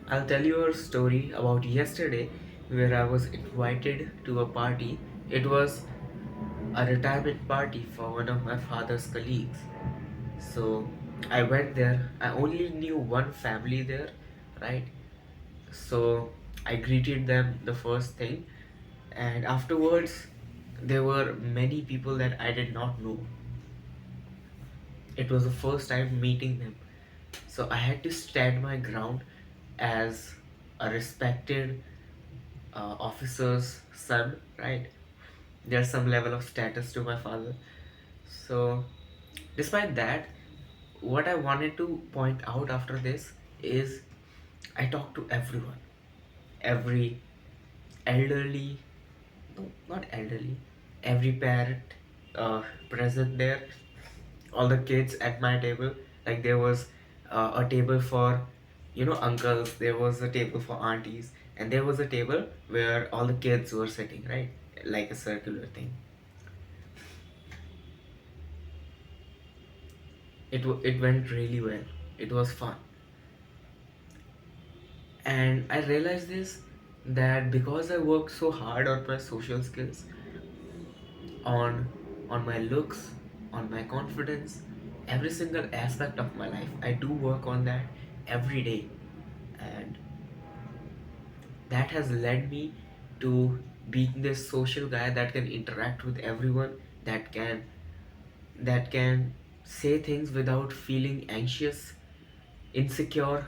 I'll tell you a story about yesterday where I was invited to a party. It was a retirement party for one of my father's colleagues. So I went there. I only knew one family there, right? So I greeted them the first thing, and afterwards, there were many people that I did not know. It was the first time meeting them. So I had to stand my ground as a respected officer's son, right? There's some level of status to my father. So, despite that, what I wanted to point out after this is I talked to everyone, every elderly, no, not elderly, every parent present there, all the kids at my table. Like there was a table for, uncles, there was a table for aunties, and there was a table where all the kids were sitting, right? Like a circular thing. It went really well. It was fun. And I realized this, that because I worked so hard on my social skills, on my looks, on my confidence, every single aspect of my life, I do work on that every day. And that has led me to being this social guy that can interact with everyone, that can say things without feeling anxious, insecure,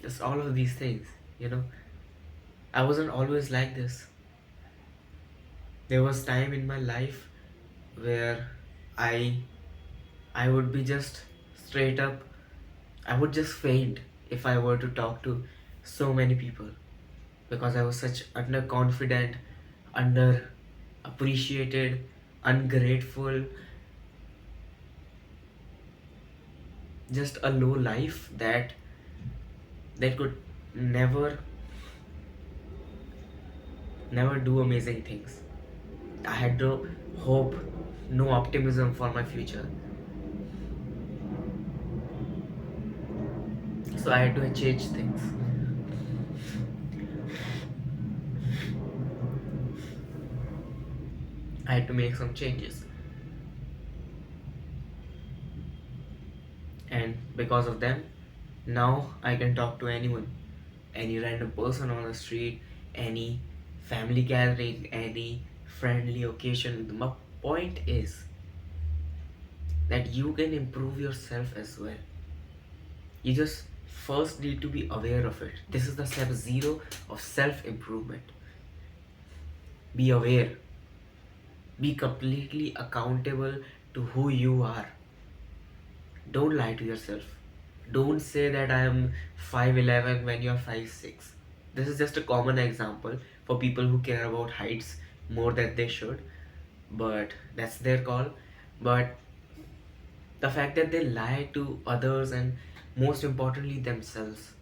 just all of these things, you know. I wasn't always like this. There was time in my life where I I would be just straight up, I would just faint if I were to talk to so many people, because I was such underconfident, under appreciated, ungrateful, just a low life that could never never do amazing things. I had no hope, no optimism for my future. So I had to change things. I had to make some changes. And because of them, now I can talk to anyone, any random person on the street, any family gathering, any friendly occasion. My point is that you can improve yourself as well. You just first need to be aware of it. This is the step zero of self improvement. Be aware, be completely accountable to who you are. Don't lie to yourself. Don't say that I am 5'11" when you're 5'6". This is just a common example for people who care about heights more than they should, but that's their call. But the fact that they lie to others, and most importantly themselves,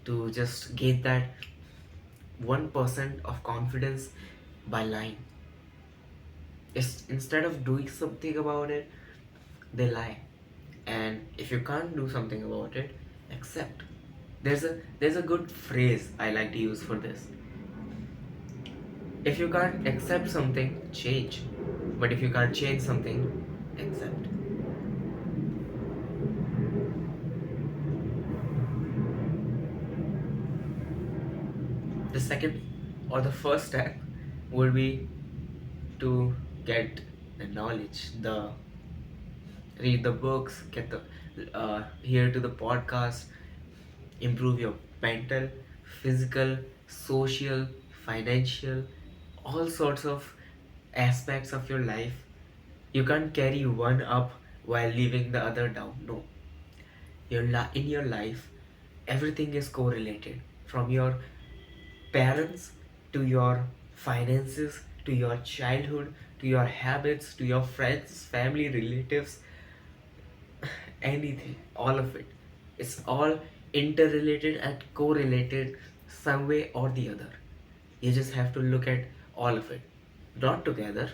to just get that 1% of confidence by lying. Instead of doing something about it, they lie. And if you can't do something about it, accept. There's a good phrase I like to use for this. If you can't accept something, change. But if you can't change something, accept. The second or the first step would be to get the knowledge, the read the books, get the hear to the podcast, improve your mental, physical, social, financial, all sorts of aspects of your life. You can't carry one up while leaving the other down. No. In your life, everything is correlated, from your parents to your finances to your childhood to your habits to your friends, family, relatives, anything, all of it. It's all interrelated and correlated some way or the other. You just have to look at all of it, not together.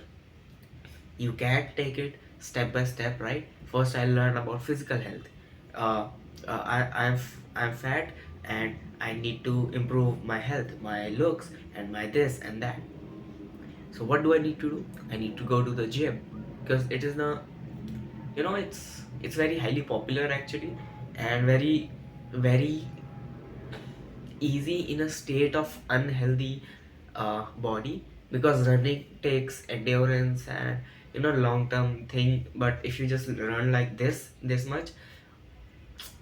You can take it step by step, right? First, I learned about physical health. I'm fat and I need to improve my health, my looks, and my this and that. So what do I need to do? I need to go to the gym because it is the, it's very highly popular actually, and very easy in a state of unhealthy body, because running takes endurance and long term thing. But if you just run like this much,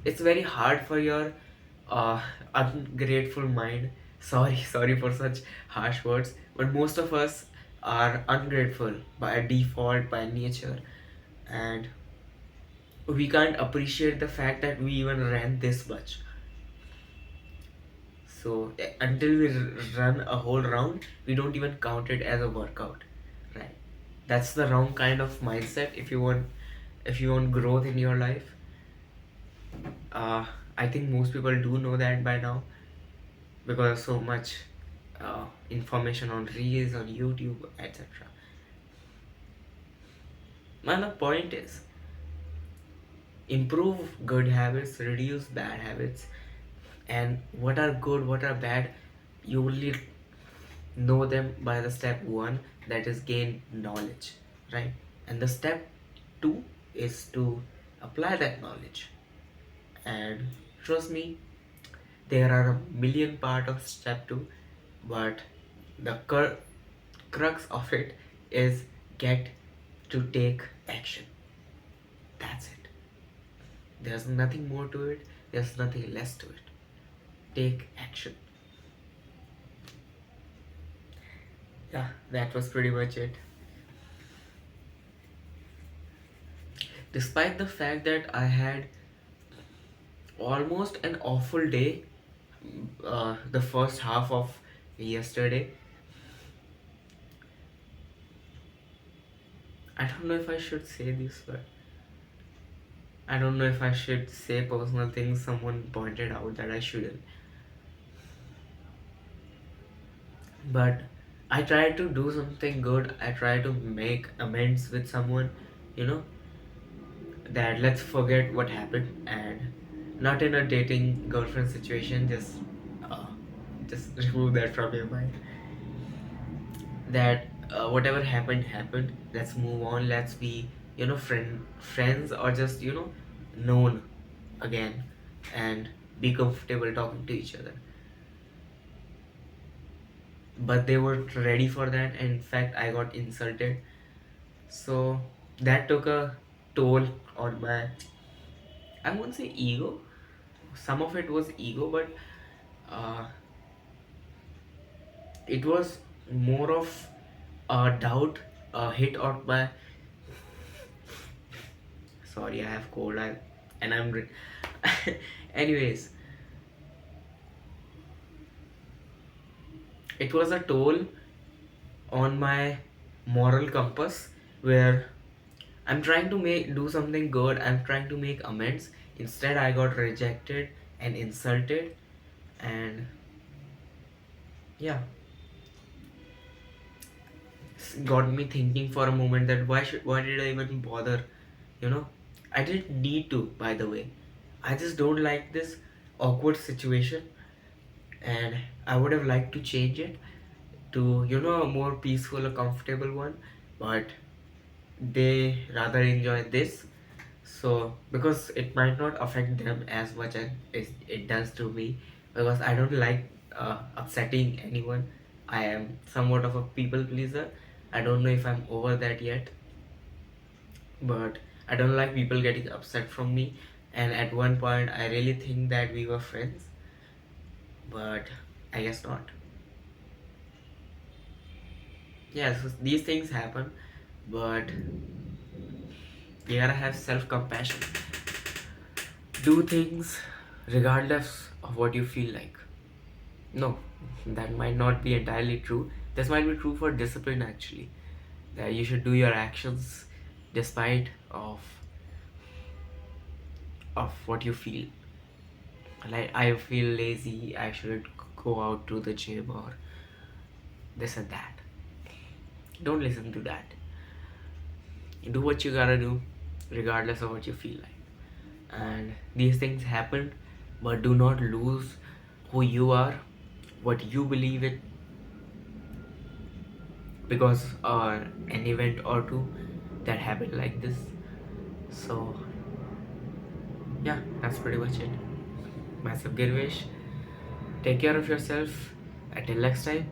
it's very hard for your uh, ungrateful mind. Sorry, sorry for such harsh words, but most of us are ungrateful by default, by nature, and we can't appreciate the fact that we even ran this much. So until we run a whole round, we don't even count it as a workout, right? That's the wrong kind of mindset if you want growth in your life. Uh, I think most people do know that by now, because so much information on reels, on YouTube, etc. And the point is, improve good habits, reduce bad habits, and what are good, what are bad, you only know them by the step one, that is gain knowledge, right? And the step two is to apply that knowledge. And trust me, there are a million part of step two, but the crux of it is get to take action. That's it. There's nothing more to it, there's nothing less to it. Take action. Yeah, that was pretty much it. Despite the fact that I had almost an awful day, the first half of yesterday, I don't know if I should say this, but I don't know if I should say personal things someone pointed out that I shouldn't. But I try to do something good, I try to make amends with someone, you know, that let's forget what happened, and not in a dating girlfriend situation, uh, just remove that from your mind. That whatever happened happened, let's move on, let's be friends, or just known again, and be comfortable talking to each other. But they weren't ready for that, and in fact I got insulted. So that took a toll on my, I won't say ego, some of it was ego, but uh, it was more of a doubt, a hit on my, sorry, I have cold, and I'm anyways, it was a toll on my moral compass, where I'm trying to make do something good, I'm trying to make amends. Instead I got rejected and insulted, and yeah, got me thinking for a moment that why did I even bother, you know? I didn't need to, by the way. I just don't like this awkward situation, and I would have liked to change it to a more peaceful, a comfortable one, but they rather enjoy this. So because it might not affect them as much as it does to me, because I don't like upsetting anyone. I am somewhat of a people pleaser. I don't know if I'm over that yet, but I don't like people getting upset from me. And at one point I really think that we were friends, but I guess not. Yeah, so these things happen, but you gotta have self-compassion. Do things regardless of what you feel like. No, that might not be entirely true. This might be true for discipline actually. That you should do your actions despite of what you feel. Like I feel lazy, I shouldn't go out to the gym or this and that. Don't listen to that. Do what you gotta do regardless of what you feel like. and these things happen, but do not lose who you are, what you believe it, because an event or two that happened like this. So yeah, that's pretty much it. Myself Girvesh, take care of yourself. Until next time,